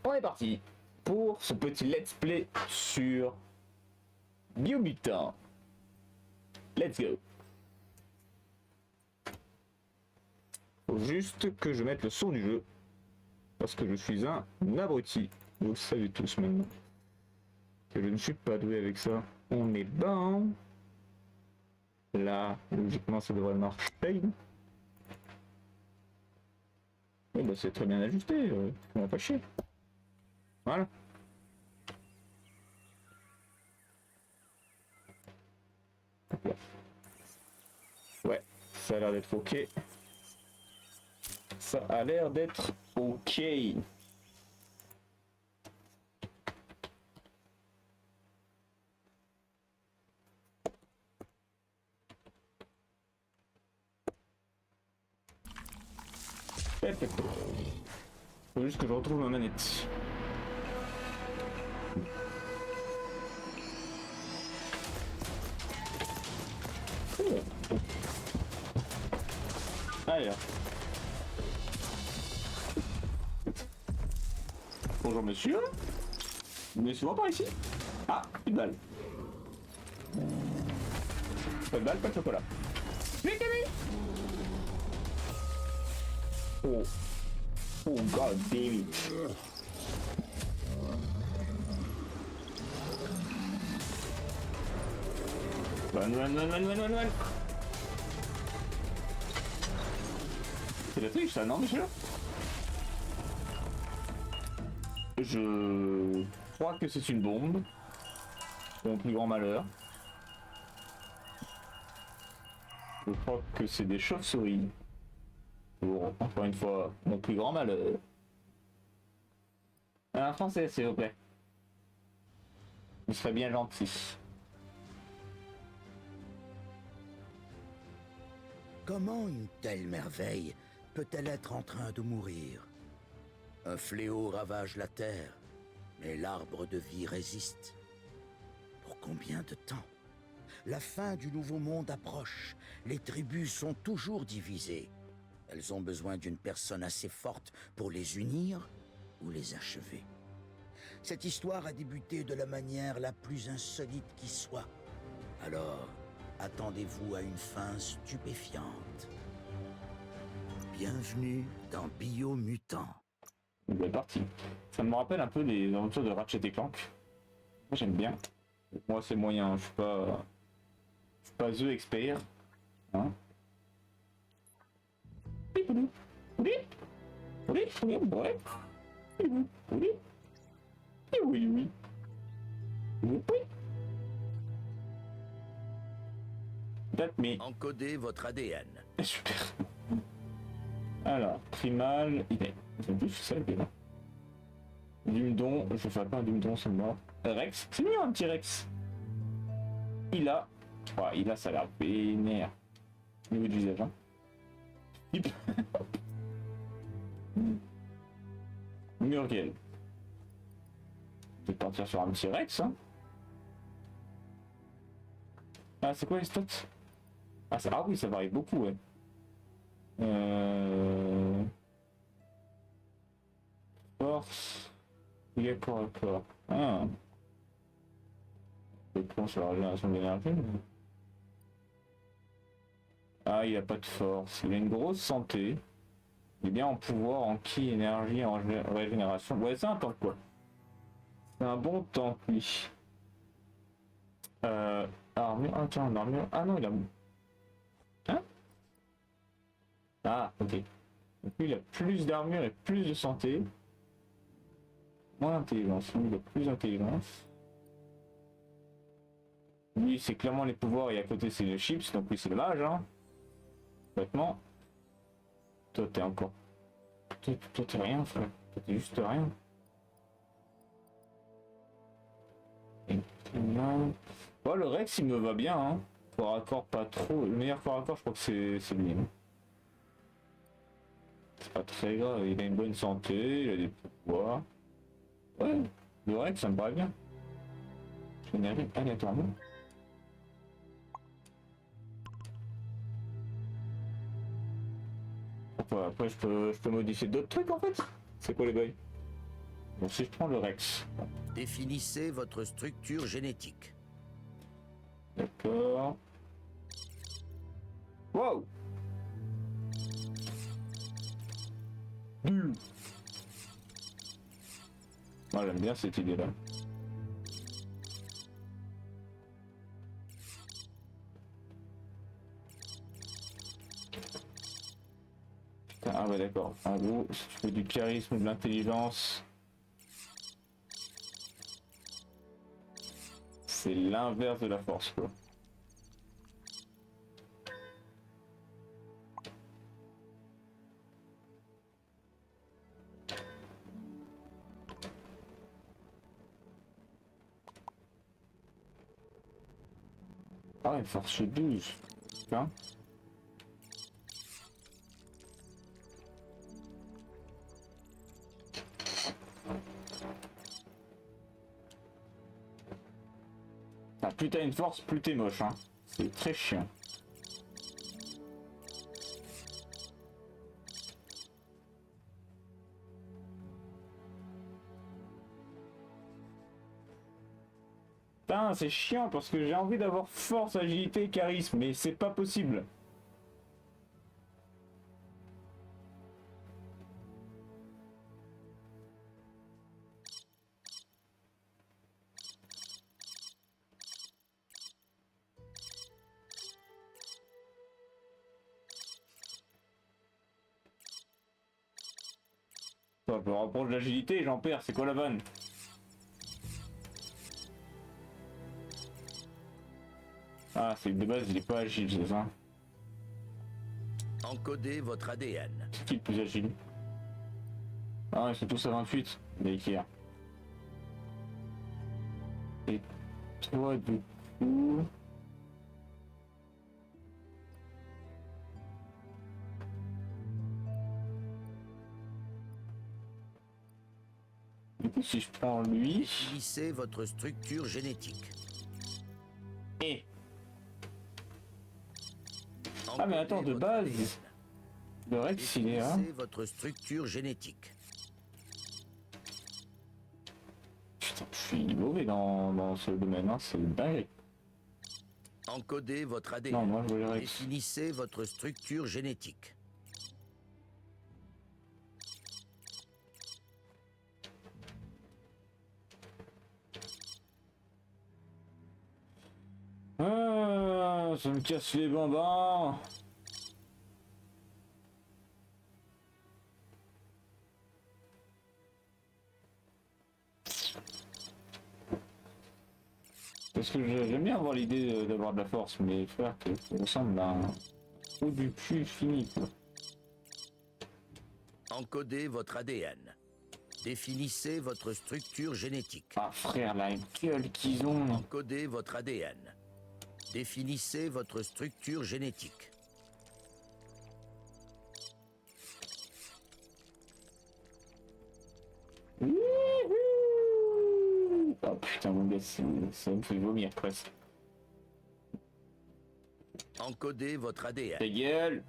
on est parti pour ce petit let's play sur Biomutant. Let's go. Faut juste que je mette le son du jeu parce que je suis un abruti. Vous le savez tous maintenant que je ne suis pas doué avec ça. On est bon. Là, logiquement, ça devrait marcher. Oui, bah c'est très bien ajusté, on va pas chier. Voilà. Ouais, ça a l'air d'être ok. Ça a l'air d'être ok. Faut juste que je retrouve ma manette. Alors. Bonjour monsieur. Vous venez souvent par ici? Ah, une balle. Pas de balle, pas de chocolat. Mais Camille! Oh. Oh god damn it. Run. C'est la triche ça, non monsieur? Je crois que c'est une bombe. Mon plus grand malheur. Je crois que c'est des chauves-souris. Pour, encore une fois, mon plus grand malheur. Un français, s'il vous plaît. Vous serez bien gentil. Comment une telle merveille peut-elle être en train de mourir? Un fléau ravage la terre, mais l'arbre de vie résiste. Pour combien de temps? La fin du nouveau monde approche. Les tribus sont toujours divisées. Elles ont besoin d'une personne assez forte pour les unir ou les achever. Cette histoire a débuté de la manière la plus insolite qui soit. Alors, attendez-vous à une fin stupéfiante. Bienvenue dans Biomutant. Belle partie. Ça me rappelle un peu les aventures de Ratchet et Clank. Moi j'aime bien. Moi c'est moyen, je suis pas The expert. Hein. Oui. That me. Encodez votre ADN. Super. Alors, primal, il est. C'est plus ça le là. Dumdon, je fais pas un Dumdon, c'est mort. Rex, c'est mignon un petit Rex. Il a. Ouais, il a ça a l'air vénère. Au niveau du visage, hein. Hip. Muriel. Je vais partir sur un petit Rex, hein. Ah, c'est quoi les stats? Ah, ça... ah oui, ça varie beaucoup, ouais. Force. Il est corps à corps. Ah. Je pense sur la régénération d'énergie. Mais... ah, il a pas de force. Il a une grosse santé. Il est bien en pouvoir, en ki, énergie, en régénération. Ouais, c'est un tank, quoi. C'est un bon tank, lui. Armure. Ah, tiens, armure. Ah non, il a. Hein? Ah, ok. Donc lui, il a plus d'armure et plus de santé. Moins d'intelligence. Lui, il a plus d'intelligence. Lui, c'est clairement les pouvoirs et à côté, c'est les chips. Donc lui, c'est le mage, hein. Complètement. Toi, t'es encore. Toi, t'es rien, frère. Toi, t'es juste rien. Et non. Oh, le Rex, il me va bien, hein. Corps à corps, pas trop. Le meilleur corps à corps, je crois que c'est lui. Hein. C'est pas très grave, il a une bonne santé, il a des pouvoirs. Ouais, le Rex, ça me paraît bien. Je génère aléatoirement. Après, je peux modifier d'autres trucs en fait. C'est quoi les bails? Bon, si je prends le Rex. Définissez votre structure génétique. D'accord. Wow. Nul. Moi j'aime bien cette idée là. Putain, ah ouais d'accord. En gros, si tu fais du charisme ou de l'intelligence, c'est l'inverse de la force quoi. Ah ouais, force 12. Putain. Ah, plus t'as une force, plus t'es moche, hein. C'est très chiant. Putain, c'est chiant parce que j'ai envie d'avoir force, agilité et charisme, mais c'est pas possible. Je me rapproche de l'agilité et j'en perds, c'est quoi la vanne? Ah, c'est que de base il est pas agile, c'est ça? Encodez votre ADN. C'est qui le plus agile? Ah, ils sont tous à 28, mais Ikea. Et toi, du coup... Du coup, si je prends lui... Définissez votre structure génétique. Et... Ah mais attends, de Encodez base, votre ADN. le Rex il est là. Définissez votre structure génétique. Putain, je suis mauvais dans ce domaine, hein, c'est dingue. Encodez votre ADN. Non, moi je veux le Rex. Définissez votre structure génétique. Ah, ça me casse les bambins. Parce que j'aime bien avoir l'idée d'avoir de la force, mais frère, ça ressemble à un trou du cul fini quoi. Encodez votre ADN. Définissez votre structure génétique. Ah frère, la gueule qu'ils ont. Encodez votre ADN. Définissez votre structure génétique. Wouhou. Oh putain mon gars, ça me fait vomir presque. Encodez votre ADN. Ta gueule.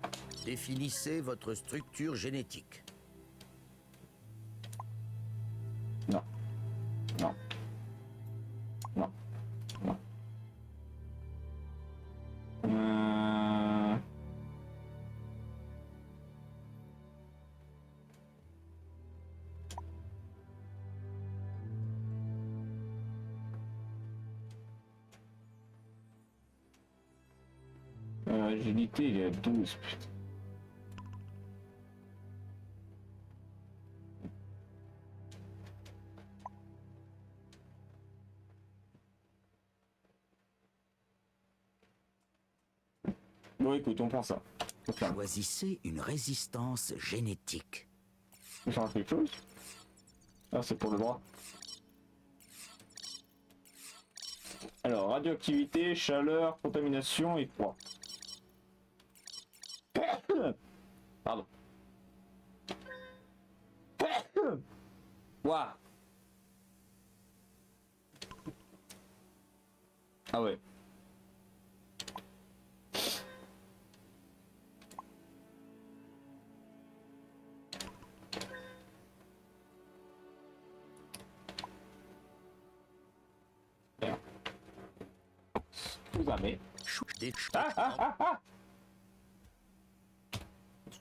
Définissez votre structure génétique. Non. Non. Non. Non. Agilité, il est à 12, putain. Bon écoute, on prend ça. On fait Choisissez une résistance génétique. on change quelque chose. Ah, c'est pour le droit. Alors, radioactivité, chaleur, contamination et froid. Pardon. Ouah. Ah ouais. jamais. Des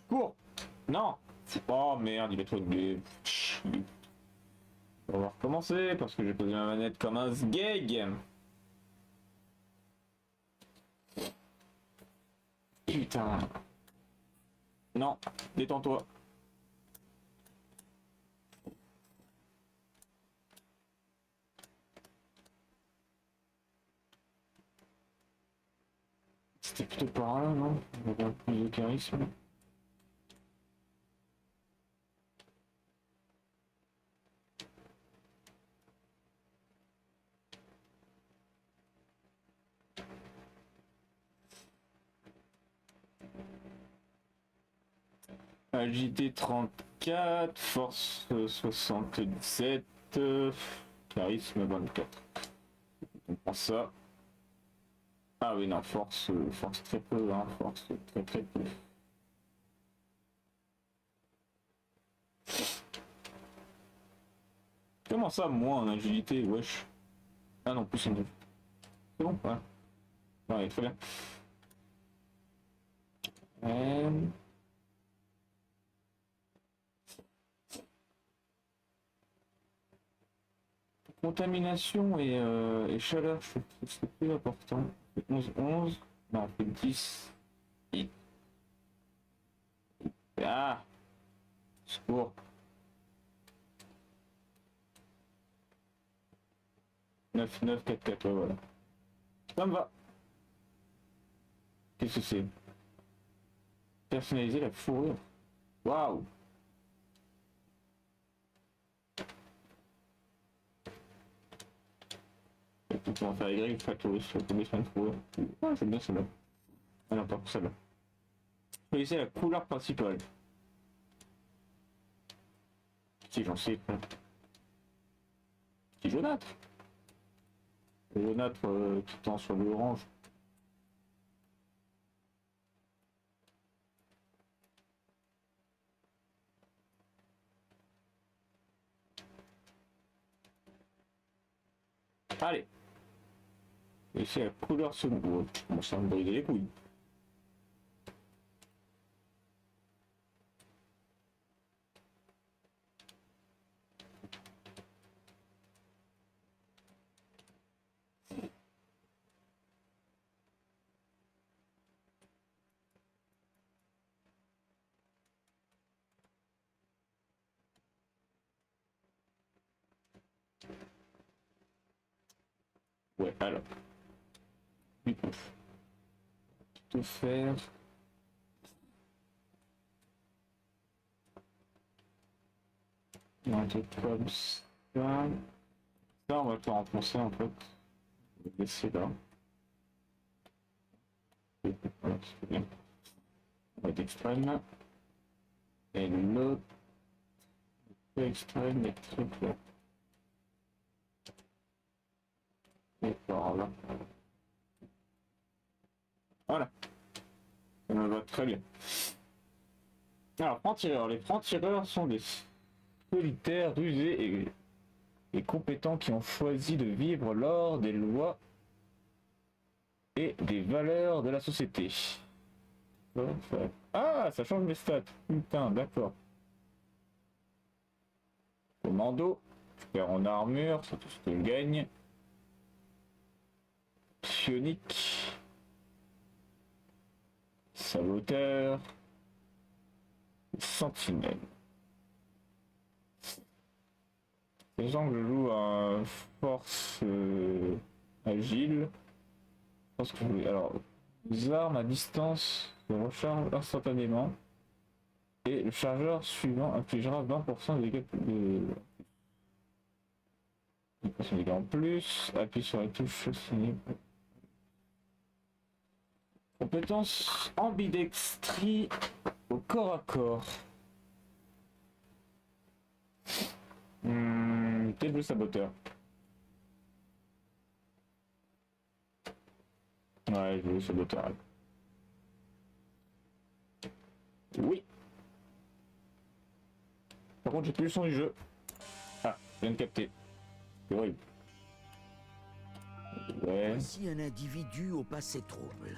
Cours. Non. Oh merde, il est trop de... On va recommencer parce que j'ai posé ma manette comme un sgeg. Putain. Non, détends-toi. C'était plutôt par là, non? On va avoir plus de charisme. Agilité 34, force 77, charisme 24. On prend ça. Ah oui, non, force très peu, hein, force très très peu. Comment ça, moins en agilité, wesh? Ah non, plus en agilité. C'est bon, ouais. Ouais, très bien. Contamination et chaleur, je trouve que c'est plus important. 11, 11. Non, on fait 10. Et... Ah! Secours. 9, 9, 4, 4, ouais, voilà. Ça me va. Qu'est-ce que c'est? Personnaliser la fourrure. Waouh! On va faire Y, factory, sur tomber sur une fourrure. Ah, j'aime bien celle-là. Ah non, pas pour celle-là. Choisissez la couleur principale. Si j'en sais quoi. Petit jaunâtre. Le jaunâtre qui tend sur l'orange. Allez. Et c'est la couleur seconde. Bon, ça va me briser les couilles. Ouais, alors. Du coup, tout faire. Un truc comme ça. Ça, on va le faire en français en fait. On va laisser là. Voilà, c'est bien. On va être extrême. Et l'autre extrême est très plat. Et par là. Voilà. Ça me va très bien. Alors, francs-tireurs. Les francs-tireurs sont des solitaires rusés et compétents qui ont choisi de vivre lors des lois et des valeurs de la société. Ah, ça change mes stats. Putain, d'accord. Commando. Expert en armure, c'est tout ce que je gagne. Psionique. Saboteur. Sentinelle. Les gens que je joue à force agile. Je pense que je vais... Alors, les armes à distance se rechargent instantanément. Et le chargeur suivant infligera 20% de dégâts de... 20% de dégâts en plus. Appuie sur la touche signée. Compétence ambidextrie au corps à corps. Peut-être le saboteur. Ouais, je veux le saboteur. Oui. Par contre, j'ai plus le son du jeu. Ah, je viens de capter. C'est horrible. Ouais. Voici un individu au passé trouble.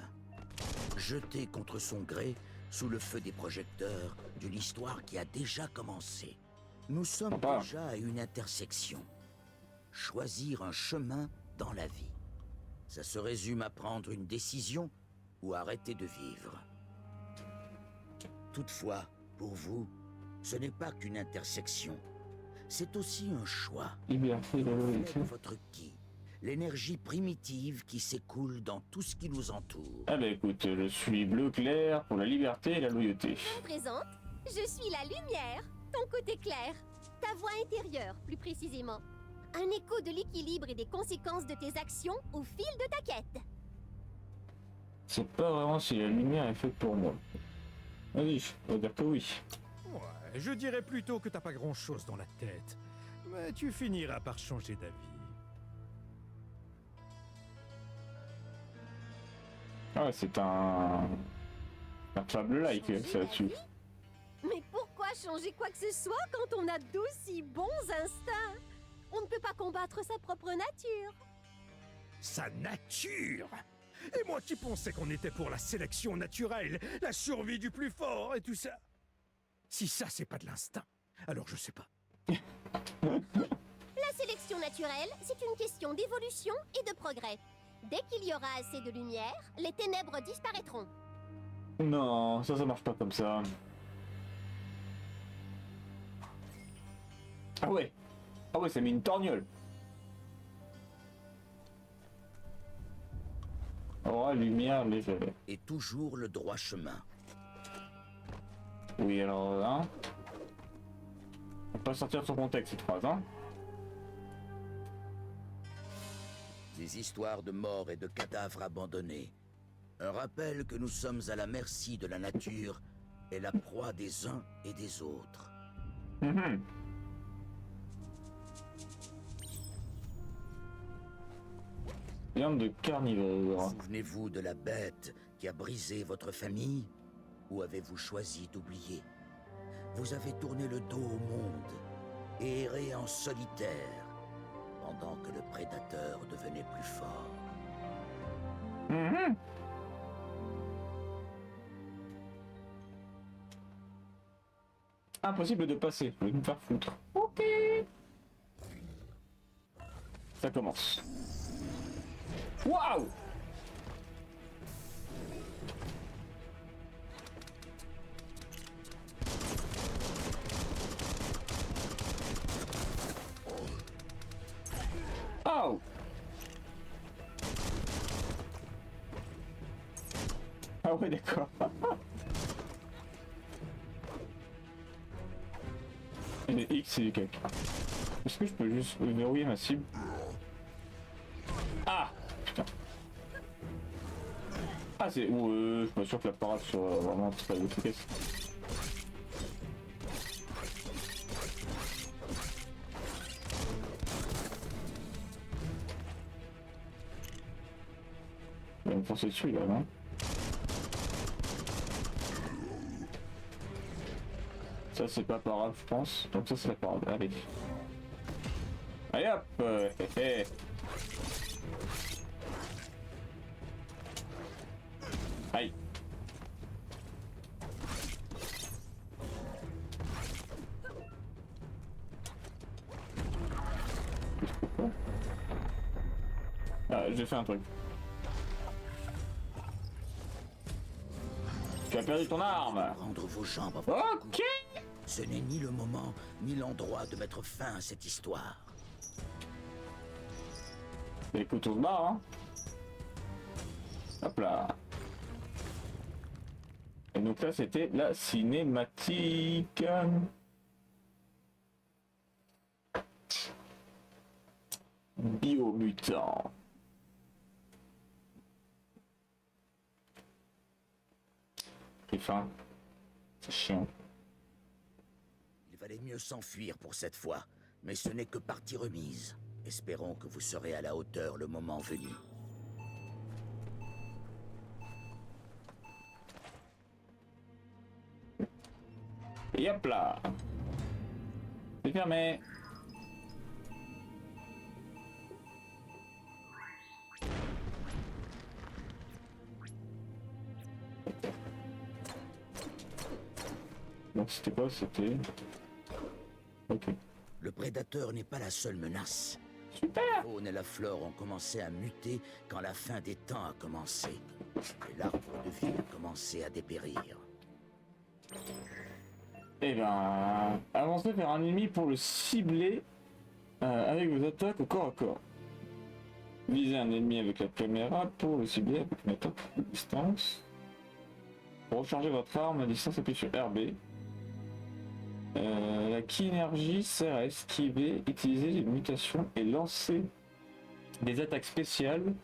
Jeté contre son gré sous le feu des projecteurs d'une histoire qui a déjà commencé. Nous sommes Sympa. déjà à une intersection. Choisir un chemin dans la vie. Ça se résume à prendre une décision ou arrêter de vivre. Toutefois, pour vous, ce n'est pas qu'une intersection. C'est aussi un choix. Liberté de Reflet de votre ki, l'énergie primitive qui s'écoule dans tout ce qui nous entoure. Ah bah écoute, je suis bleu clair pour la liberté et la loyauté. Je me présente, je suis la lumière, ton côté clair, ta voix intérieure plus précisément. Un écho de l'équilibre et des conséquences de tes actions au fil de ta quête. C'est pas vraiment si la lumière est faite pour moi. Vas-y, on va dire que oui. Ouais, je dirais plutôt que t'as pas grand-chose dans la tête. Mais tu finiras par changer d'avis. Ah, c'est un fable-like, Changer ça là-dessus. d'avis? Mais pourquoi changer quoi que ce soit quand on a d'aussi bons instincts? On ne peut pas combattre sa propre nature. Sa nature! Et moi qui pensais qu'on était pour la sélection naturelle, la survie du plus fort et tout ça. Si ça, c'est pas de l'instinct, alors je sais pas. La sélection naturelle, c'est une question d'évolution et de progrès. Dès qu'il y aura assez de lumière, les ténèbres disparaîtront. Non, ça marche pas comme ça. Ah ouais. Ah ouais, ça met une torgnole. Oh, lumière légère. Et toujours le droit chemin. Oui, alors, hein. On peut pas sortir de son contexte cette phrase, hein. Des histoires de morts et de cadavres abandonnés. Un rappel que nous sommes à la merci de la nature et la proie des uns et des autres. Mhm. Viande de carnivore. Souvenez-vous de la bête qui a brisé votre famille? Ou avez-vous choisi d'oublier? Vous avez tourné le dos au monde et erré en solitaire pendant que le prédateur devenait plus fort. Mhm. Impossible de passer, je vais me faire foutre. Ok. Ça commence. Waouh! Oh! Ah ouais, d'accord. Et les X et les caca. Est-ce que je peux juste verrouiller ma cible? Ah! Putain. Ah c'est... je suis pas sûr que la parade soit vraiment très efficace. Il va me forcer dessus là, non? Ça c'est pas parade je pense, donc ça c'est la parade, allez. Allez hop Aïe. Ah, j'ai fait un truc. Tu as perdu ton arme. Prendre vos jambes à votre cou. Ok. Ce n'est ni le moment, ni l'endroit de mettre fin à cette histoire. Écoute, on se barre, hein. Hop là. Et donc là, c'était la cinématique. Biomutant. J'ai faim. C'est chiant. Il valait mieux s'enfuir pour cette fois, mais ce n'est que partie remise. Espérons que vous serez à la hauteur le moment venu. Et hop là. C'est fermé. Donc c'était quoi? C'était... Ok. Le prédateur n'est pas la seule menace. Super. La faune et la flore ont commencé à muter quand la fin des temps a commencé. Et l'arbre de vie a commencé à dépérir. Eh ben... Avancez vers un ennemi pour le cibler avec vos attaques au corps à corps. Visez un ennemi avec la caméra pour le cibler avec une attaque de distance. Pour recharger votre arme à distance, appuyez sur RB. La Ki énergie sert à esquiver, utiliser les mutations et lancer des attaques spéciales.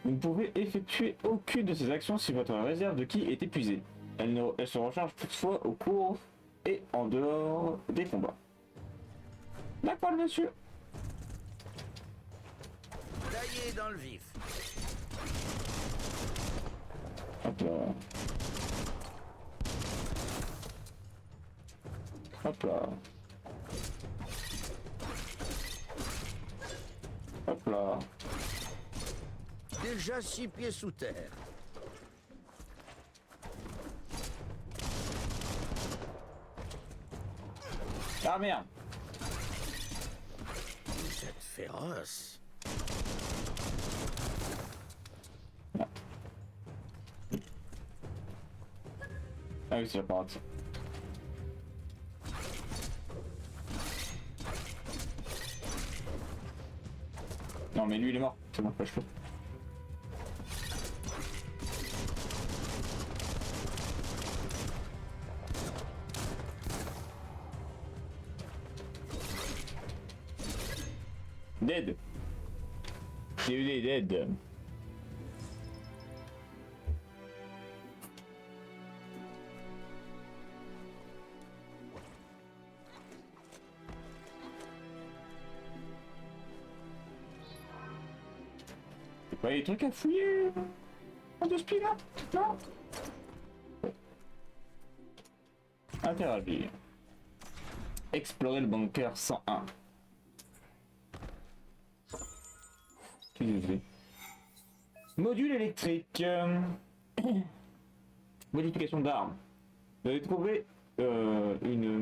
Vous ne pouvez effectuer aucune de ces actions si votre réserve de Ki est épuisée. Elle se recharge toutefois au cours et en dehors des combats. D'accord, monsieur. Taillé dans le vif. Hop là. Hop là. Hop là. Déjà 6 pieds sous terre. Ah merde. Vous êtes féroce. Ah oui, c'est la parade. Non mais lui il est mort, c'est bon, pas chaud. Dead. Il est dead. C'est pas les trucs à fouiller en deux spies là? Non. Interagir. Explorer le bunker 101. Utiliser. Module électrique. Modification d'armes. Vous avez trouvé une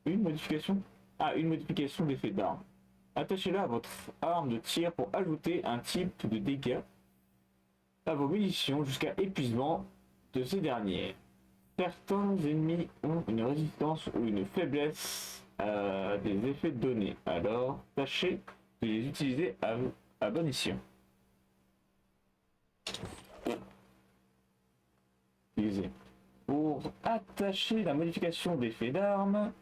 modification. Ah, une modification d'effet d'arme. Attachez-la à votre arme de tir pour ajouter un type de dégâts à vos munitions jusqu'à épuisement de ces dernières. Certains ennemis ont une résistance ou une faiblesse à des effets donnés. Alors, tâchez de les utiliser à bon escient. Utiliser. Pour attacher la modification d'effet d'arme,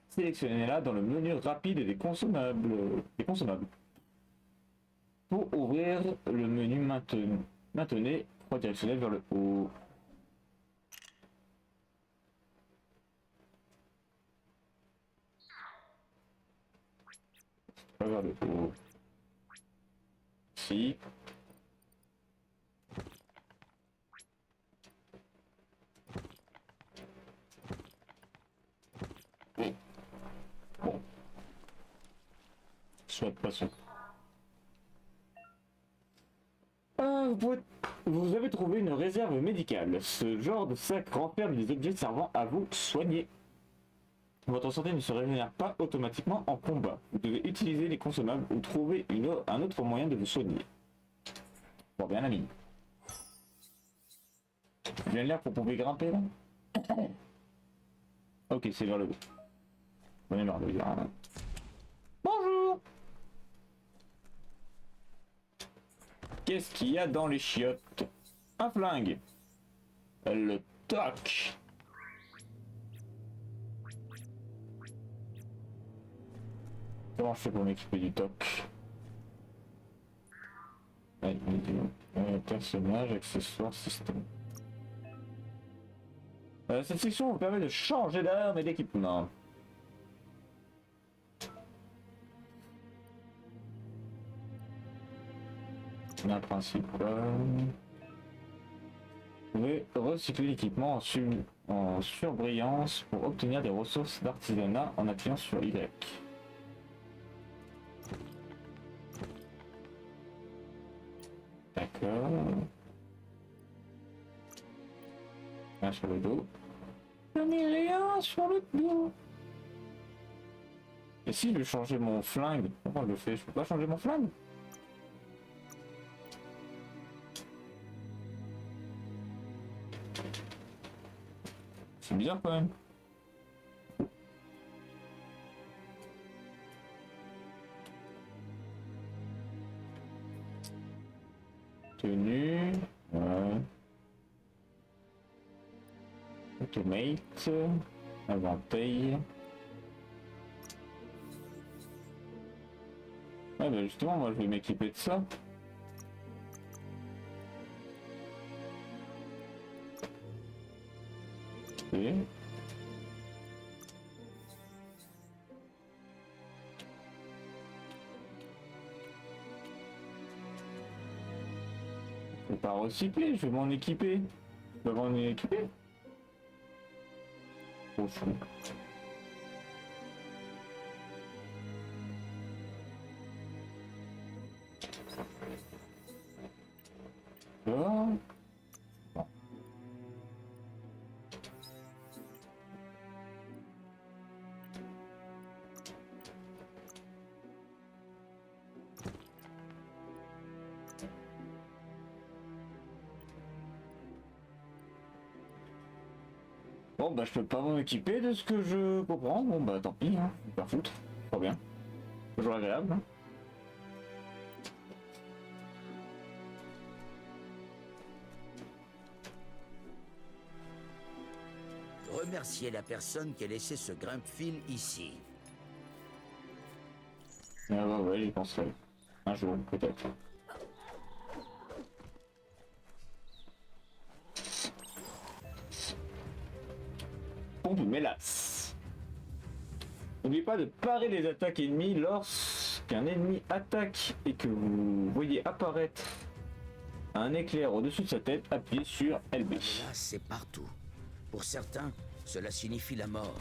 sélectionnez-la dans le menu rapide des consommables. Pour ouvrir le menu maintenez 3 directionnels vers le haut. Pas vers le haut. Si. Oui. Bon. Soit passons. Vous avez trouvé une réserve médicale. Ce genre de sac renferme des objets servant à vous soigner. Votre santé ne se régénère pas automatiquement en combat. Vous devez utiliser les consommables ou trouver un autre moyen de vous soigner. Bon, bien ami. Je viens de l'air pour pouvoir grimper là. Ok, c'est vers le haut. Prenez marre de dire. Bonjour. Qu'est-ce qu'il y a dans les chiottes? Un flingue. Le toc. Comment je fais pour m'équiper du toc? Personnage, accessoires, système. Cette section vous permet de changer d'arme et d'équipement. La principale. Vous pouvez recycler l'équipement en surbrillance pour obtenir des ressources d'artisanat en appuyant sur Y. D'accord. Un sur le dos. Je n'ai rien sur le dos. Et si je veux changer mon flingue, comment je le fais? Je peux pas changer mon flingue? C'est bizarre quand même. Tenue. Ouais. Automate. Inventaire. Ouais bah justement moi je vais m'équiper de ça. Ok. Je vais pas recycler, je vais m'en équiper. Je vais m'en équiper. Trop fou. Bon. Bon bah je peux pas m'en équiper de ce que je comprends, bon bah tant pis, hein, pas foutre, pas bien. Toujours agréable. Hein. Remerciez la personne qui a laissé ce grimpe-fil ici. Ah ouais, j'y penserai. Un jour, peut-être. Pompe mélasse. N'oubliez pas de parer les attaques ennemies lorsqu'un ennemi attaque et que vous voyez apparaître un éclair au-dessus de sa tête, appuyez sur LB. Là, c'est partout. Pour certains, cela signifie la mort.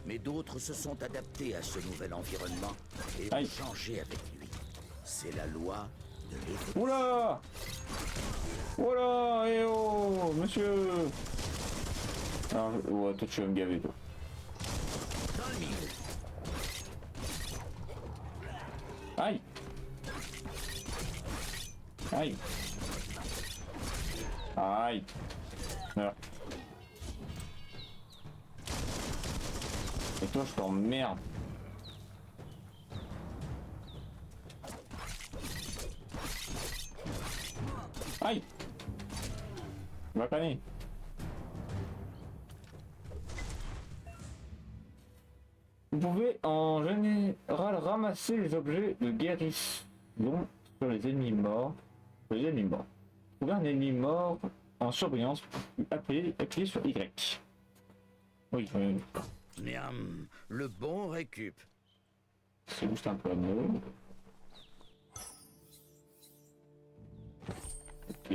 Mais d'autres se sont adaptés à ce nouvel environnement et ont Aïe. changé avec lui. C'est la loi de l'évolution. Oula! Oula! Eh oh! Monsieur! Alors, ouais, toi tu vas me gaver, toi. Dans le mille. Aïe! Aïe! Aïe! Voilà. Et toi, je t'emmerde. Aïe! Va canner. Vous pouvez en général ramasser les objets de guérison sur les ennemis morts. Sur les ennemis morts. Trouver un ennemi mort en surbrillance, appuyez sur Y. Oui, Miam, le bon récup. c'est juste un peu à nous. Ok.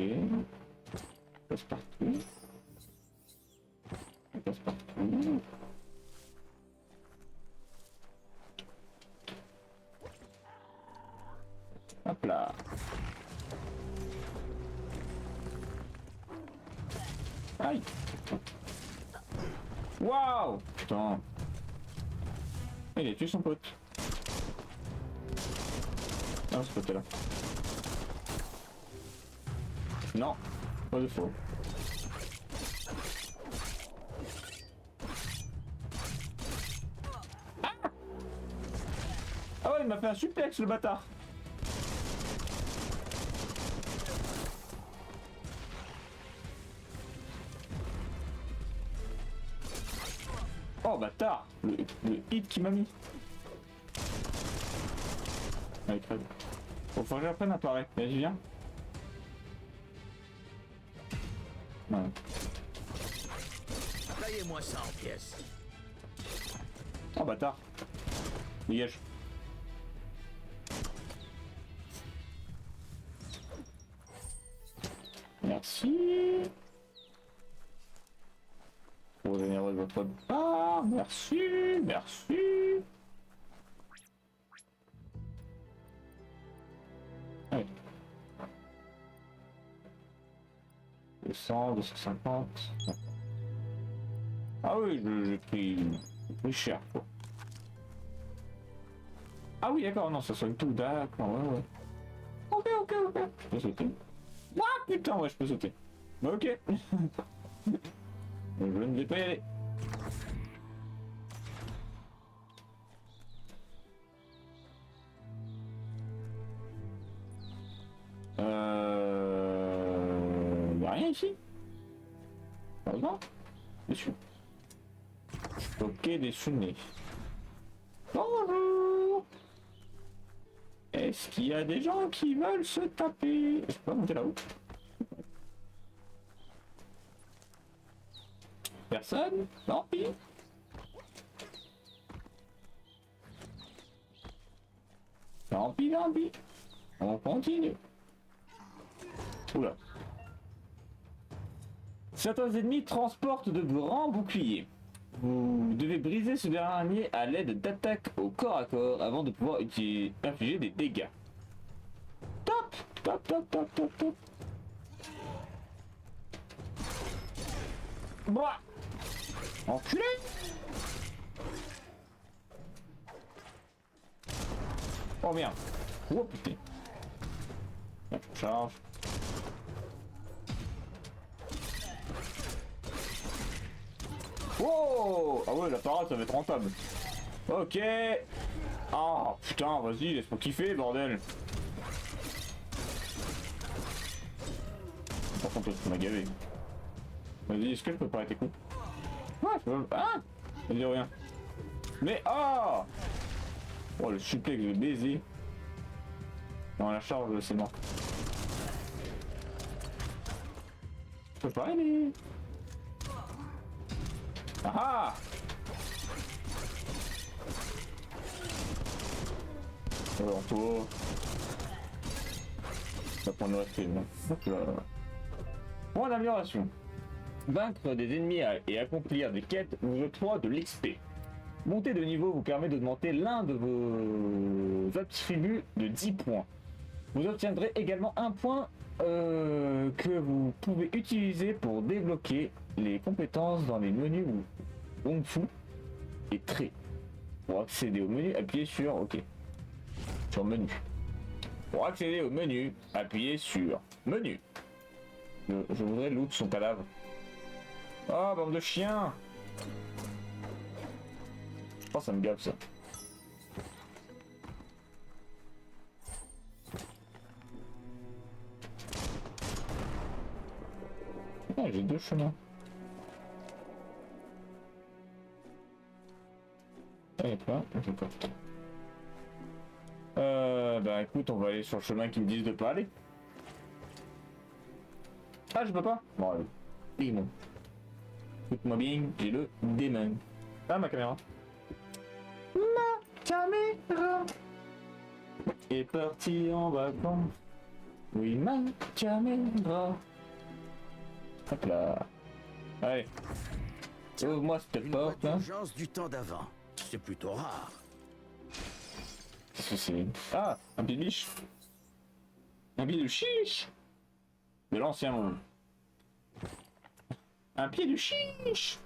Passe partout. Passe partout. Hop là. Aïe. Waouh. Putain. Il a tué son pote. Non, ce pote là. Non, pas de faux. Ah ouais, il m'a fait un suplex le bâtard. Oh bâtard, le hit qui m'a mis. Allez, crève. Faut que je reprenne un Touareg. Vas-y, viens. Ouais. Payez-moi ça en pièces. Oh bâtard. Dégage. Merci. Trop généreux de votre part. Merci. Merci. Allez. 200, 250. Ah oui, j'ai pris cher quoi. Ah oui d'accord, non ça soigne tout, d'accord, ouais. Ok. Je peux sauter. Ouah putain ouais je peux sauter. Bah ok. Je ne vais pas y aller. Y'a rien ici. Heureusement. Déçu. Ok, des soumis. Bonjour. Est-ce qu'il y a des gens qui veulent se taper? Je peux pas monter là-haut. Personne? Tant pis. Tant pis. On continue. Oula. Certains ennemis transportent de grands boucliers. Vous devez briser ce dernier à l'aide d'attaques au corps à corps avant de pouvoir infliger des dégâts. Top. Bah. Enculé. Oh merde. Oh putain. Charge. Oh. Ah ouais, la parade ça va être rentable. Ok. Ah putain, vas-y, laisse-moi kiffer, bordel. Par contre, ça m'a gavé. Vas-y, est-ce que je peux pas arrêter coup? Ouais, je peux pas. Ah, ça dit rien. Mais ah. Oh, le suplex de baiser. Dans la charge, c'est mort. Je peux pas aller. Ah ah. Alors toi. Ça prend le respect, non? Point d'amélioration. Vaincre des ennemis et accomplir des quêtes vous octroie de l'XP. Monter de niveau vous permet d'augmenter l'un de vos attributs de 10 points. Vous obtiendrez également un point que vous pouvez utiliser pour débloquer les compétences dans les menus Kung Fu et Trait. Pour accéder au menu, appuyez sur OK. Sur menu. Pour accéder au menu, appuyez sur menu. Je voudrais loot son cadavre. Oh, bande de chiens! Oh, ça me gave ça. Ah, j'ai deux chemins. Ah, y'a pas? D'accord. Bah écoute, on va aller sur le chemin qui me disent de pas aller. Ah, je peux pas? Bon, allez. Démon. Écoute-moi bien, j'ai le démon. Ah, ma caméra. Ma caméra est partie en vacances. Oui, ma caméra. Hop là. Allez. Ouvre-moi cette porte. Hein. Urgence du temps d'avant. C'est plutôt rare. Qu'est-ce que c'est? Ah, un pied de biche. Un pied de chiche. De l'ancien monde. Un pied de chiche.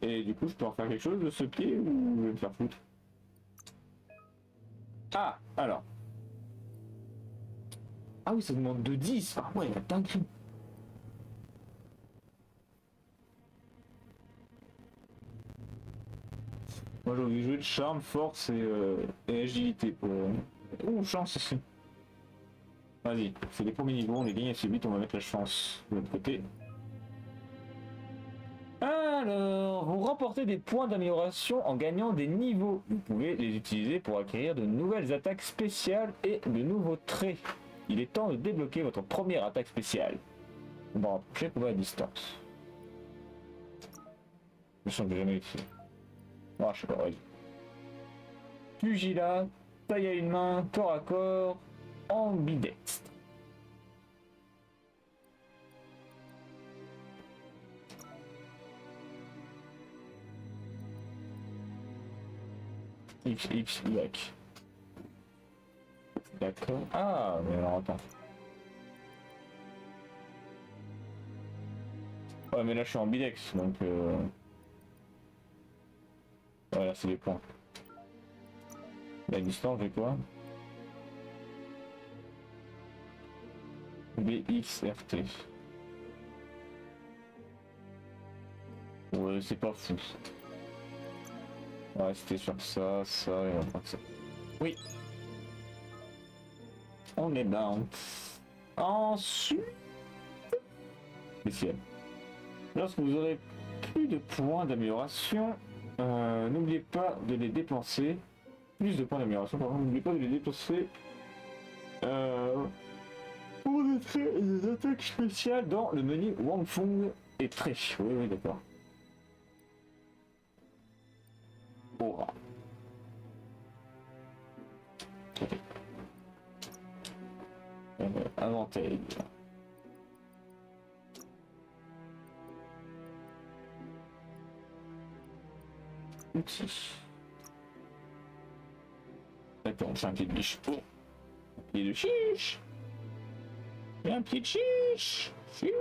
Et du coup, je peux en faire quelque chose de ce pied ou je vais me faire foutre? Ah, alors. Ah oui, ça demande de 10. Ah ouais, la dinguerie. Moi, j'ai envie de jouer de charme, force et agilité pour... Ouh, chance ici. Vas-y, c'est les premiers niveaux, on les gagne assez vite, on va mettre la chance de l'autre côté. Alors, vous remportez des points d'amélioration en gagnant des niveaux. Vous pouvez les utiliser pour acquérir de nouvelles attaques spéciales et de nouveaux traits. Il est temps de débloquer votre première attaque spéciale. On va rapprocher pour la distance. Je sens que j'ai jamais fait. Ah, je sais pas, vas-y. Pugilat, taille à une main, corps à corps, ambidextre. X, Y. D'accord. Ah, mais alors attends. Ouais, mais là je suis en bidex, donc voilà, c'est les points. La distance, j'ai quoi? BXRT. Ouais, c'est pas fou. On va rester sur ça, ça et on va prendre ça. Oui. On est down. Ensuite... spécial. Lorsque vous aurez plus de points d'amélioration, n'oubliez pas de les dépenser. Plus de points d'amélioration, pardon, n'oubliez pas de les dépenser pour des attaques spéciales dans le menu Wang Fung et Trèche. Oui, oui, d'accord. Aura. Ok. Inventaire. Outils. D'accord, on fait un pied de chiche. Oh. Un pied de chiche. Et un pied de chiche. Chiche.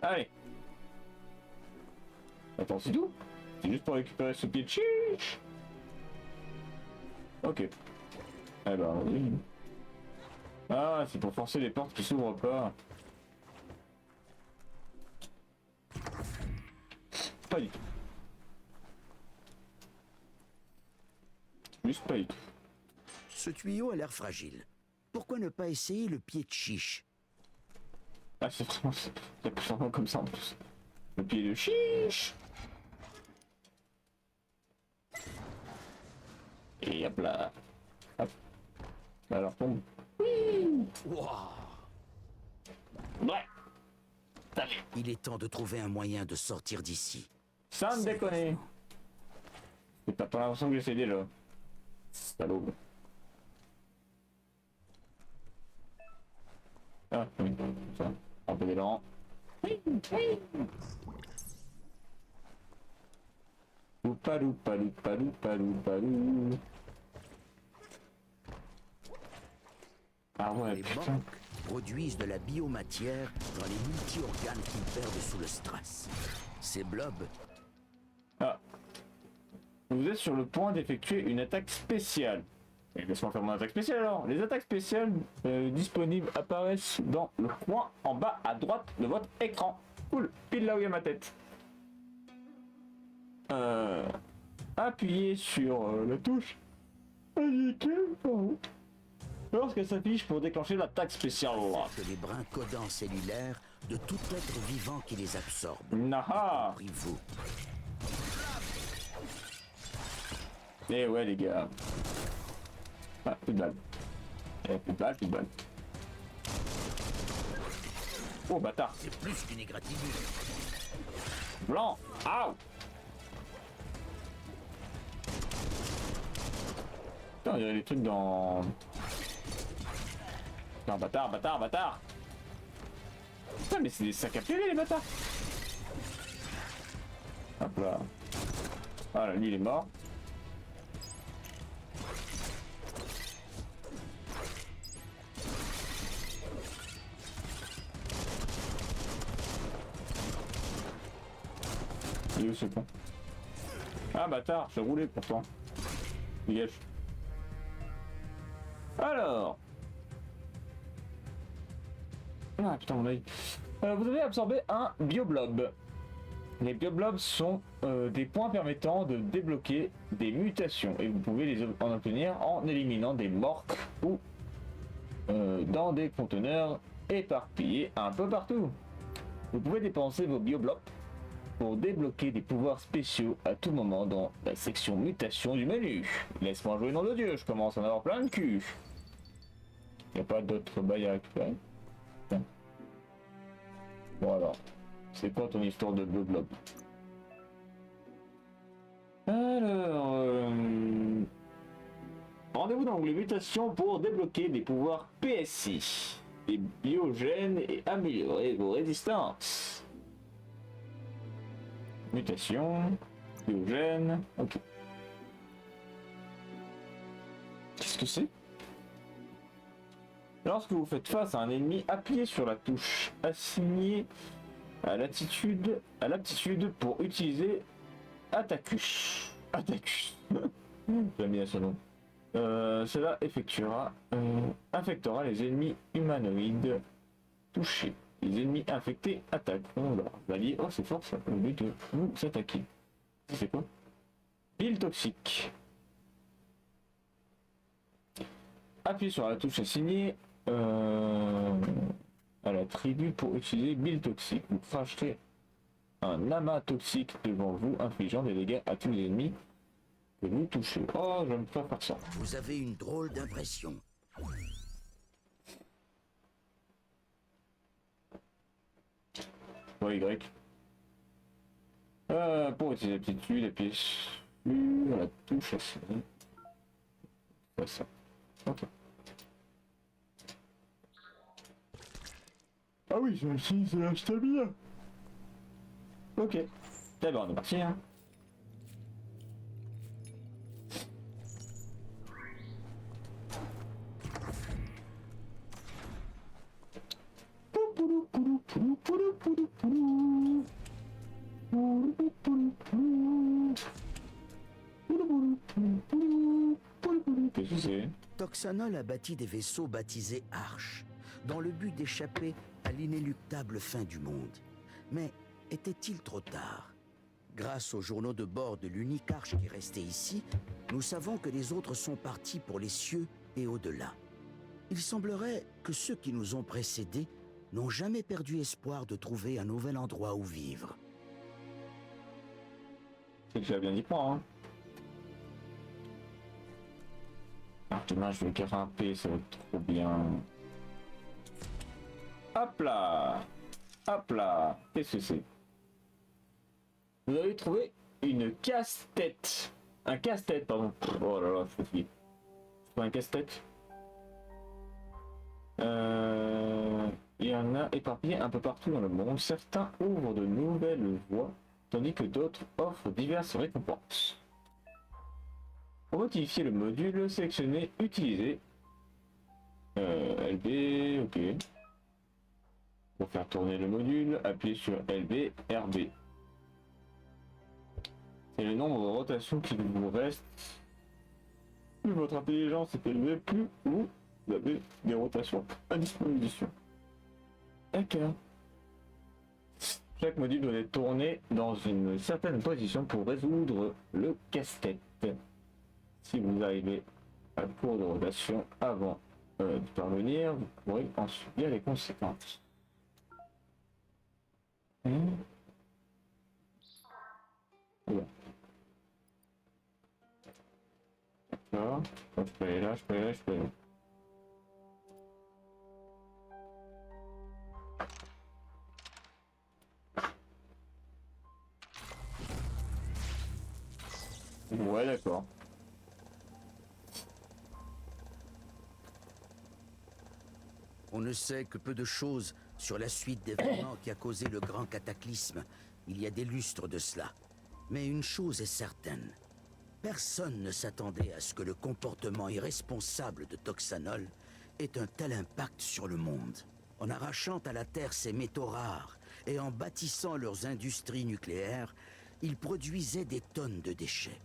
Allez. Attends, c'est tout? C'est juste pour récupérer ce pied de chiche. Ok. Eh ben, oui. Ah, c'est pour forcer les portes qui s'ouvrent pas. Pas du tout. Juste pas du tout. Ce tuyau a l'air fragile. Pourquoi ne pas essayer le pied de chiche? Ah, c'est vraiment... C'est vraiment comme ça en plus. Le pied de chiche. Et hop là. Hop. Alors tombe. Wow. Ouais. Allez. Il est temps de trouver un moyen de sortir d'ici. Sans me déconner. Et t'as pas l'impression que j'essaie déjà. Salaud. Ah, oui. Ça. Un peu d'élan. Loupalou, palou, palou, palou, palou. Ah ouais, Les putain. banques produisent de la biomatière dans les multi-organes qu'ils perdent sous le stress. Ces blobs, Ah. Vous êtes sur le point d'effectuer une attaque spéciale. Et laisse-moi faire mon attaque spéciale alors. Les attaques spéciales disponibles apparaissent dans le coin en bas à droite de votre écran. Cool, pile là où il y a ma tête. Appuyez sur la touche indiquée en haut lorsqu'elle s'affiche pour déclencher l'attaque spéciale. que les brins codants cellulaires de tout être vivant qui les absorbe. Naha. Compris vous. Eh ouais les gars. Ah, plus de balles. Eh, plus de balles, plus de balles. Oh bâtard. C'est plus qu'une égratignure. Blanc. Aouh. Putain, il y a des trucs dans... Non, bâtard, bâtard, bâtard. Putain, mais c'est des sacs à PV les bâtards. Hop là. Voilà, lui il est mort. Il est où ce con? Ah bâtard, j'ai roulé pourtant. Dégage. Alors. Ah putain mon œil. Vous avez absorbé un bioblob. Les bioblobs sont des points permettant de débloquer des mutations et vous pouvez les en obtenir en éliminant des morques ou dans des conteneurs éparpillés un peu partout. Vous pouvez dépenser vos bioblobs pour débloquer des pouvoirs spéciaux à tout moment dans la section mutation du menu. Laisse-moi jouer, nom de Dieu, je commence à en avoir plein de cul. Y a pas d'autres bails à récupérer? Putain. Bon alors, c'est quoi ton histoire de blob? Alors, rendez-vous dans l'onglet mutation pour débloquer des pouvoirs PSI, des biogènes et améliorer vos résistances. Mutation, biogène, ok. Qu'est-ce que c'est? Lorsque vous faites face à un ennemi, appuyez sur la touche assignée à l'aptitude pour utiliser Attacus. Attacus. J'ai mis à son nom. Cela affectera les ennemis humanoïdes touchés. Les ennemis infectés attaqueront leur allié. Oh, c'est fort ça, au lieu de vous attaquer. C'est quoi? Bile toxique. Appuyez sur la touche assignée à la tribu pour utiliser bile toxique. Vous cracherez un amas toxique devant vous, infligeant des dégâts à tous les ennemis que vous touchez. Oh, j'aime pas faire ça. Vous avez une drôle d'impression. Ouais, Y. Pour utiliser l'aptitude, appuyez sur la touche assignée. C'est ça. Ok. Ah oui, celle-ci, c'est la stamina. Ok. D'abord, on est parti, hein. Qu'est-ce que c'est? Toxanol a bâti des vaisseaux baptisés Arches, dans le but d'échapper à l'inéluctable fin du monde. Mais était-il trop tard? Grâce aux journaux de bord de l'unique arche qui restait ici, nous savons que les autres sont partis pour les cieux et au-delà. Il semblerait que ceux qui nous ont précédés n'ont jamais perdu espoir de trouver un nouvel endroit où vivre. C'est que j'ai bien dit point, hein. Ah, demain je vais grimper, ça va être trop bien. Hop là. Hop là. Qu'est-ce que c'est? Vous avez trouvé une casse-tête. Un casse-tête, pardon. Oh là là, je suis fatigué. C'est pas un casse-tête. Il y en a éparpillés un peu partout dans le monde. Certains ouvrent de nouvelles voies, tandis que d'autres offrent diverses récompenses. Pour modifier le module, sélectionnez Utiliser. LB, ok. Pour faire tourner le module, appuyez sur LB, RB. C'est le nombre de rotations qui vous reste. Plus votre intelligence est élevée, plus vous avez des rotations à disposition. D'accord. Chaque module doit être tourné dans une certaine position pour résoudre le casse-tête. Si vous arrivez à court de rotation avant de parvenir, vous pourrez en subir les conséquences. Voilà. D'accord. Je peux aller là, je peux aller là, je peux aller là. Ouais, d'accord. On ne sait que peu de choses sur la suite d'événements qui a causé le grand cataclysme. Il y a des lustres de cela. Mais une chose est certaine. Personne ne s'attendait à ce que le comportement irresponsable de Toxanol ait un tel impact sur le monde. En arrachant à la Terre ces métaux rares et en bâtissant leurs industries nucléaires, ils produisaient des tonnes de déchets.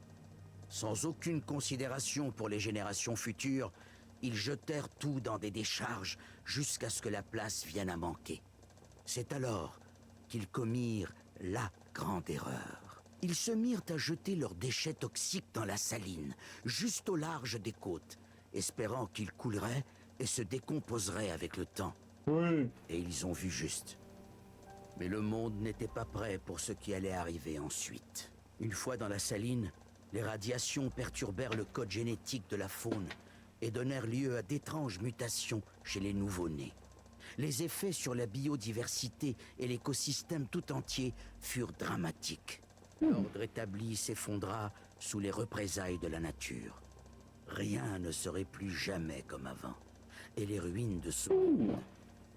Sans aucune considération pour les générations futures, ils jetèrent tout dans des décharges jusqu'à ce que la place vienne à manquer. C'est alors qu'ils commirent la grande erreur. Ils se mirent à jeter leurs déchets toxiques dans la saline, juste au large des côtes, espérant qu'ils couleraient et se décomposeraient avec le temps. Oui. Et ils ont vu juste. Mais le monde n'était pas prêt pour ce qui allait arriver ensuite. Une fois dans la saline, les radiations perturbèrent le code génétique de la faune et donnèrent lieu à d'étranges mutations chez les nouveau-nés. Les effets sur la biodiversité et l'écosystème tout entier furent dramatiques. L'ordre établi s'effondra sous les représailles de la nature. Rien ne serait plus jamais comme avant. Et les ruines de ce monde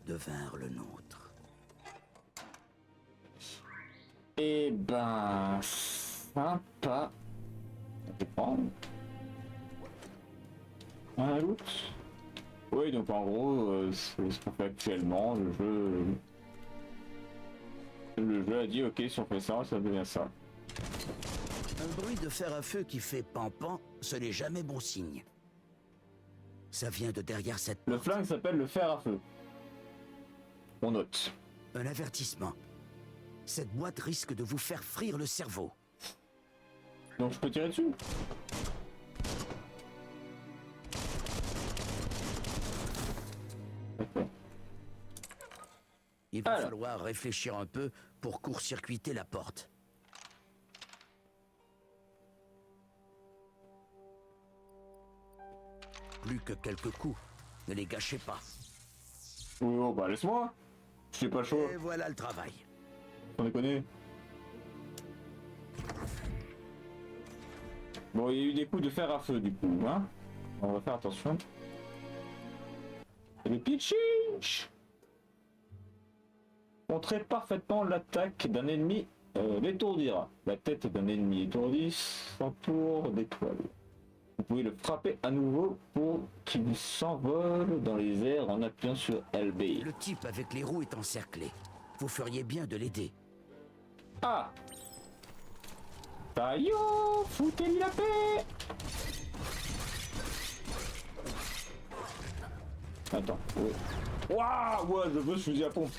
devinrent le nôtre. Eh ben, sympa. On peut prendre un loot. Oui, donc en gros, c'est ce qu'on fait actuellement. Le jeu a dit ok, si on fait ça, ça devient ça. Un bruit de fer à feu qui fait pan-pan, ce n'est jamais bon signe. Ça vient de derrière cette Le porte. flingue s'appelle le fer à feu. On note. Un avertissement. Cette boîte risque de vous faire frire le cerveau. Donc je peux tirer dessus. D'accord. Il va Alors. falloir réfléchir un peu pour court-circuiter la porte. Plus que quelques coups. Ne les gâchez pas. Oui, oh, bah laisse-moi. Je suis pas chaud. Et voilà le travail. On déconne. Bon, il y a eu des coups de fer à feu du coup, hein. On va faire attention. Et le pitching contrer parfaitement l'attaque d'un ennemi l'étourdira. La tête d'un ennemi étourdi s'entoure d'étoiles. Vous pouvez le frapper à nouveau pour qu'il s'envole dans les airs en appuyant sur LB. Le type avec les roues est encerclé. Vous feriez bien de l'aider. Ah Taillot, foutez-lui la paix. Attends, ouais. Waouh, ouais, je veux ce fusil à pompe.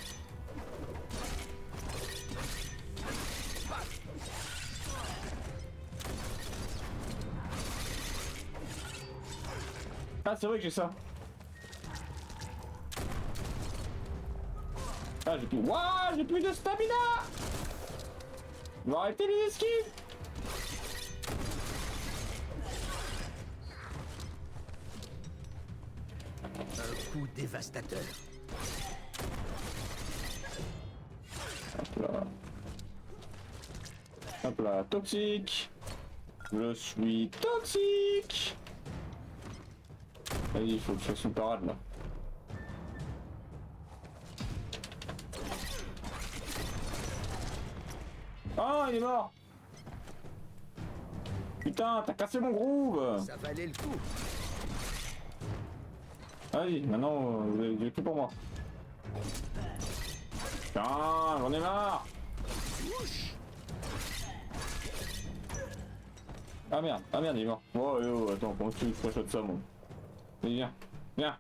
Ah, c'est vrai que j'ai ça. Ah, j'ai plus. Waouh, j'ai plus de stamina. On va arrêter les esquives. Un coup dévastateur. Hop là. Hop là, toxique. Je suis toxique. Vas-y, il faut que je fasse une parade là. Ah, il est mort. Putain, t'as cassé mon groove. Ça valait le coup. Vas-y, maintenant, vous avez tout pour moi. Putain, j'en ai marre. Ah merde, il est mort. Oh, oh, attends, comment tu fais ça, moi? Vas-y, viens, viens.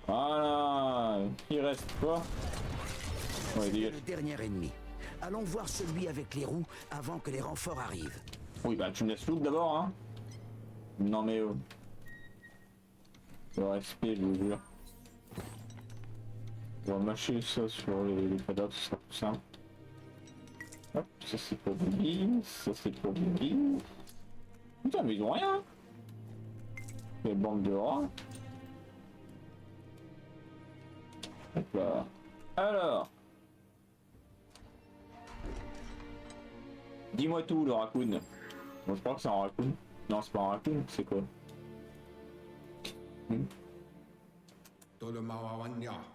Voilà, il reste quoi? Ouais, C'est dégage. le dernier ennemi. Allons voir celui avec les roues avant que les renforts arrivent. Oui, bah tu me laisses loot d'abord, hein. Non mais oh. Le respect, je vous jure. On va mâcher ça sur les cadavres, ce sera plus simple. Hop, ça c'est pour Bibi, ça c'est pour Bibi. Putain, mais ils ont rien. Les bandes de rats. Hop là. Alors. Dis-moi tout, le raccoon. Bon, je crois que c'est un raccoon. Non, c'est pas un raccoon, c'est quoi?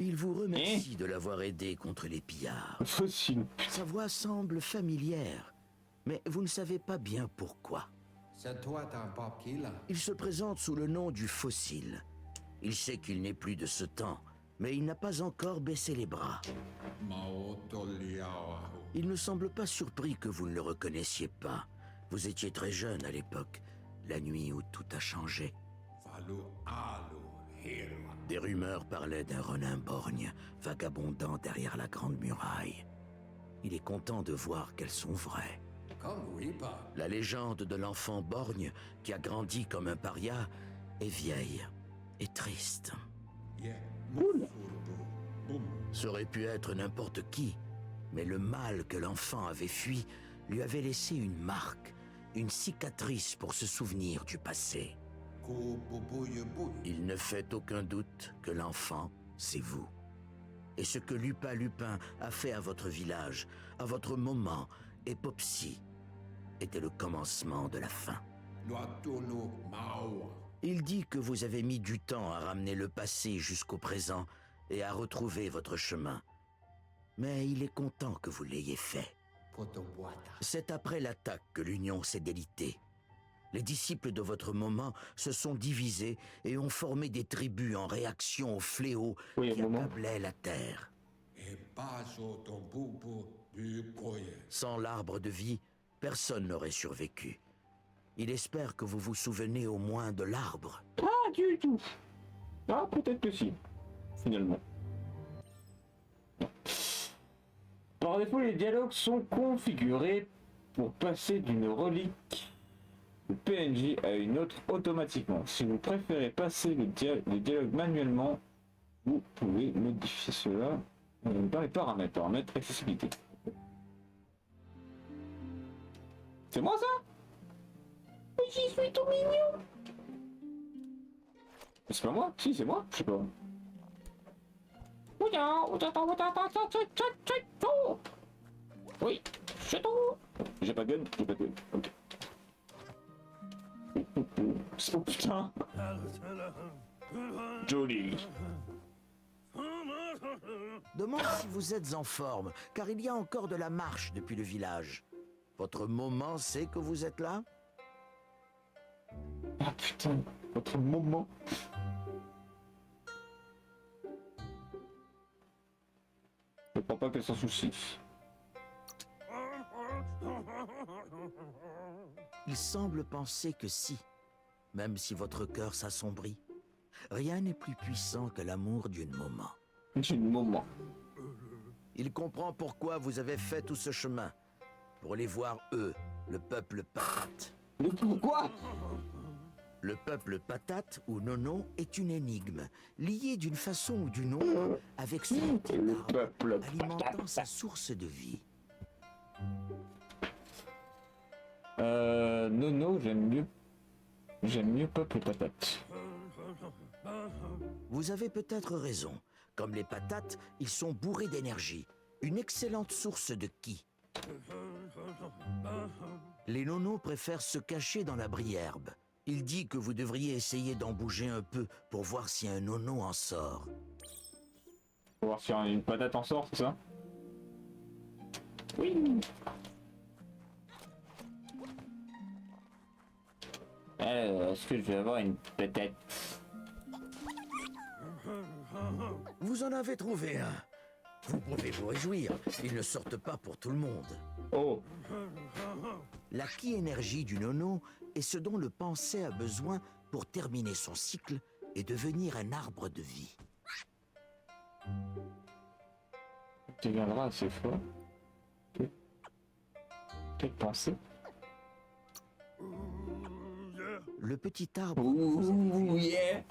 Il vous remercie de l'avoir aidé contre les pillards. Fossile. Sa voix semble familière, mais vous ne savez pas bien pourquoi. C'est toi ton Bob Killer. Il se présente sous le nom du Fossile. Il sait qu'il n'est plus de ce temps, mais il n'a pas encore baissé les bras. Il ne semble pas surpris que vous ne le reconnaissiez pas. Vous étiez très jeune à l'époque, la nuit où tout a changé. Des rumeurs parlaient d'un Ronin borgne, vagabondant derrière la grande muraille. Il est content de voir qu'elles sont vraies. Comme Reaper. La légende de l'enfant borgne qui a grandi comme un paria est vieille et triste. Ça aurait pu être n'importe qui, mais le mal que l'enfant avait fui lui avait laissé une marque, une cicatrice pour se souvenir du passé. Il ne fait aucun doute que l'enfant, c'est vous. Et ce que Lupa Lupin a fait à votre village, à votre moment, et Popsy, était le commencement de la fin. Il dit que vous avez mis du temps à ramener le passé jusqu'au présent et à retrouver votre chemin. Mais il est content que vous l'ayez fait. C'est après l'attaque que l'Union s'est délitée. Les disciples de votre moment se sont divisés et ont formé des tribus en réaction au fléau Oui, qui au moment. accablait la terre. Et pas sur ton boubou du courrier. Sans l'arbre de vie, personne n'aurait survécu. Il espère que vous vous souvenez au moins de l'arbre. Pas du tout. Ah, peut-être que si, finalement. Par défaut, les dialogues sont configurés pour passer d'une relique de PNJ à une autre automatiquement. Si vous préférez passer les dialogues manuellement, vous pouvez modifier cela dans les paramètres. Paramètres accessibilité. C'est moi ça? Mais j'y suis tout mignon. C'est pas moi? Si, c'est moi? Je sais pas. Oui, c'est tout. J'ai pas de gun, j'ai pas de gun. Ok. Oh putain. Joli. Demande si vous êtes en forme, car il y a encore de la marche depuis le village. Votre moment sait que vous êtes là? Ah putain, votre moment. Je crois pas qu'elle s'en soucie. Il semble penser que si, même si votre cœur s'assombrit. Rien n'est plus puissant que l'amour d'une moment. D'une moment. Il comprend pourquoi vous avez fait tout ce chemin. Pour les voir eux, le peuple patate. Mais pourquoi? Le peuple patate, ou nono, est une énigme, liée d'une façon ou d'une autre avec ce petit Le arbre, peuple alimentant sa source de vie. Nono, j'aime mieux. J'aime mieux peuple patate. Vous avez peut-être raison. Comme les patates, ils sont bourrés d'énergie. Une excellente source de ki. Les nonos préfèrent se cacher dans la brie-herbe. Il dit que vous devriez essayer d'en bouger un peu pour voir si un nono en sort. Pour voir si une patate en sort, c'est ça? Oui. Est-ce que je vais avoir une patate? Vous en avez trouvé un. Vous pouvez vous réjouir. Ils ne sortent pas pour tout le monde. Oh. La ki-énergie du nono est ce dont le pensée a besoin pour terminer son cycle et devenir un arbre de vie. Tu viendras assez fort. Quelle pensée? Le petit arbre Ouh, yeah.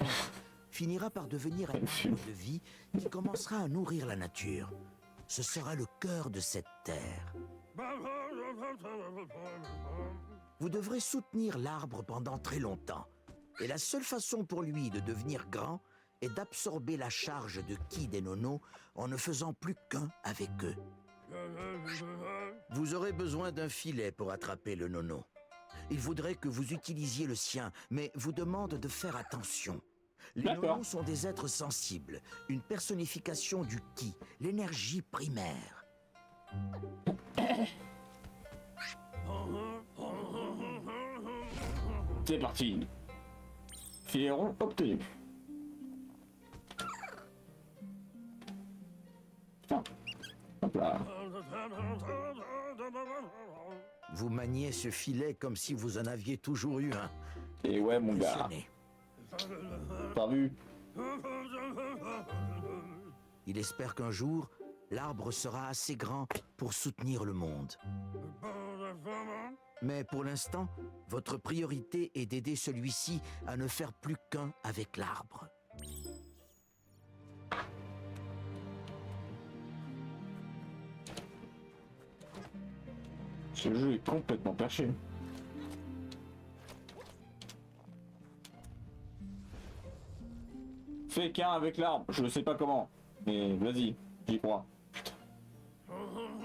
finira par devenir un arbre de vie qui commencera à nourrir la nature. Ce sera le cœur de cette terre. Vous devrez soutenir l'arbre pendant très longtemps. Et la seule façon pour lui de devenir grand est d'absorber la charge de ki des nonos en ne faisant plus qu'un avec eux. Vous aurez besoin d'un filet pour attraper le nono. Il voudrait que vous utilisiez le sien, mais vous demande de faire attention. Les D'accord. nonos sont des êtres sensibles, une personnification du ki, l'énergie primaire. C'est parti. Filet rond obtenu. Putain. Hop là. Vous maniez ce filet comme si vous en aviez toujours eu un. Et ouais, mon gars. Impressionné. T'as vu? Il espère qu'un jour, l'arbre sera assez grand pour soutenir le monde. Mais pour l'instant, votre priorité est d'aider celui-ci à ne faire plus qu'un avec l'arbre. Ce jeu est complètement perché. Fais qu'un avec l'arbre, je ne sais pas comment. Mais vas-y, j'y crois. Putain.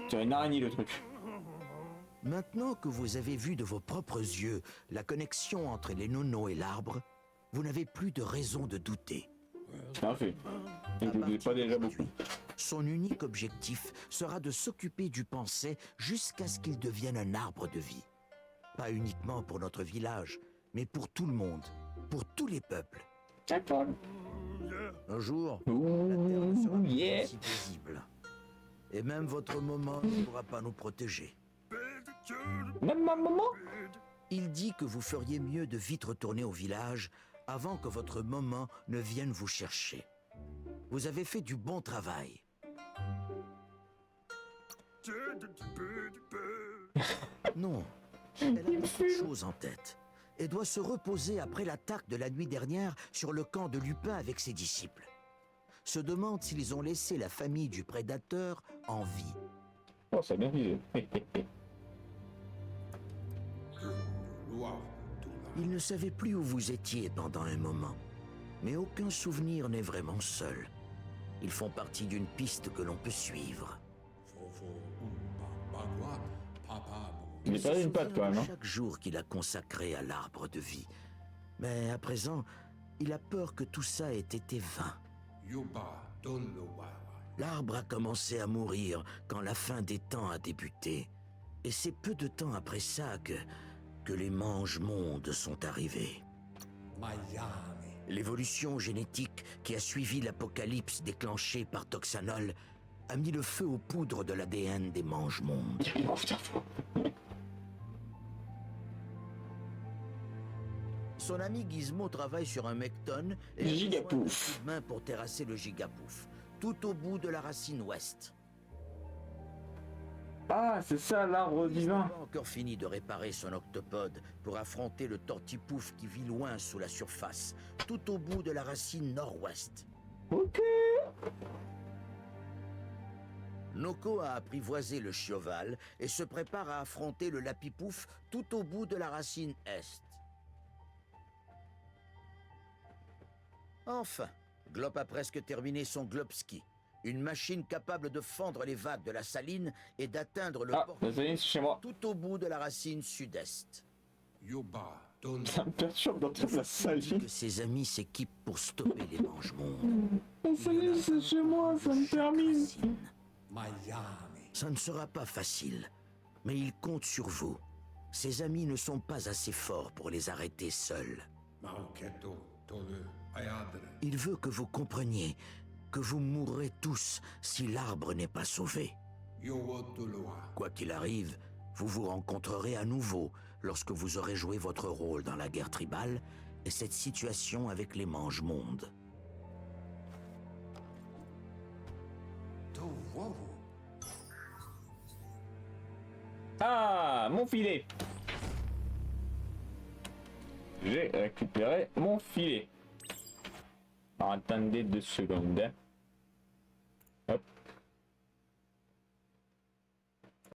C'est une araignée le truc. Maintenant que vous avez vu de vos propres yeux la connexion entre les nonos et l'arbre, vous n'avez plus de raison de douter. Bien fait. Et À je ne pas déjà beaucoup. Son unique objectif sera de s'occuper du pensée jusqu'à ce qu'il devienne un arbre de vie. Pas uniquement pour notre village, mais pour tout le monde, pour tous les peuples. D'accord. Un jour, la terre ne sera Ouh, plus yeah. aussi paisible. Et même votre moment ne pourra pas nous protéger. Même ma maman. Il dit que vous feriez mieux de vite retourner au village avant que votre moment ne vienne vous chercher. Vous avez fait du bon travail. Non, elle a autre chose en tête et doit se reposer après l'attaque de la nuit dernière sur le camp de Lupin avec ses disciples. Se demande s'ils ont laissé la famille du prédateur en vie. Oh, ça a bien visé. Il ne savait plus où vous étiez pendant un moment. Mais aucun souvenir n'est vraiment seul. Ils font partie d'une piste que l'on peut suivre. Il est pas une patte quand même. Hein. Chaque jour qu'il a consacré à l'arbre de vie. Mais à présent, il a peur que tout ça ait été vain. L'arbre a commencé à mourir quand la fin des temps a débuté. Et c'est peu de temps après ça que les mange-mondes sont arrivés. L'évolution génétique qui a suivi l'apocalypse déclenchée par Toxanol a mis le feu aux poudres de l'ADN des mange-mondes. Son ami Gizmo travaille sur un Mecton et Gigapouf. main pour terrasser le Gigapouf, tout au bout de la racine ouest. Ah, c'est ça l'arbre Il n'a divin. pas encore fini de réparer son octopode pour affronter le Tortipouf qui vit loin sous la surface, tout au bout de la racine nord-ouest. Ok. Noko a apprivoisé le Chioval et se prépare à affronter le Lapipouf tout au bout de la racine est. Enfin, Glop a presque terminé son Glopski, une machine capable de fendre les vagues de la saline et d'atteindre le Ah, port la saline, c'est chez moi. tout au bout de la racine sud-est. Ça me perturbe d'entendre la Que saline. ses amis s'équipent pour stopper les mange-mondes. La saline, c'est chez moi, ça me termine. Racine. Ça ne sera pas facile, mais il compte sur vous. Ses amis ne sont pas assez forts pour les arrêter seuls. Il veut que vous compreniez que vous mourrez tous si l'arbre n'est pas sauvé. Quoi qu'il arrive, vous vous rencontrerez à nouveau lorsque vous aurez joué votre rôle dans la guerre tribale et cette situation avec les mange-mondes. Ah, mon filet. J'ai récupéré mon filet. Alors, attendez 2 secondes.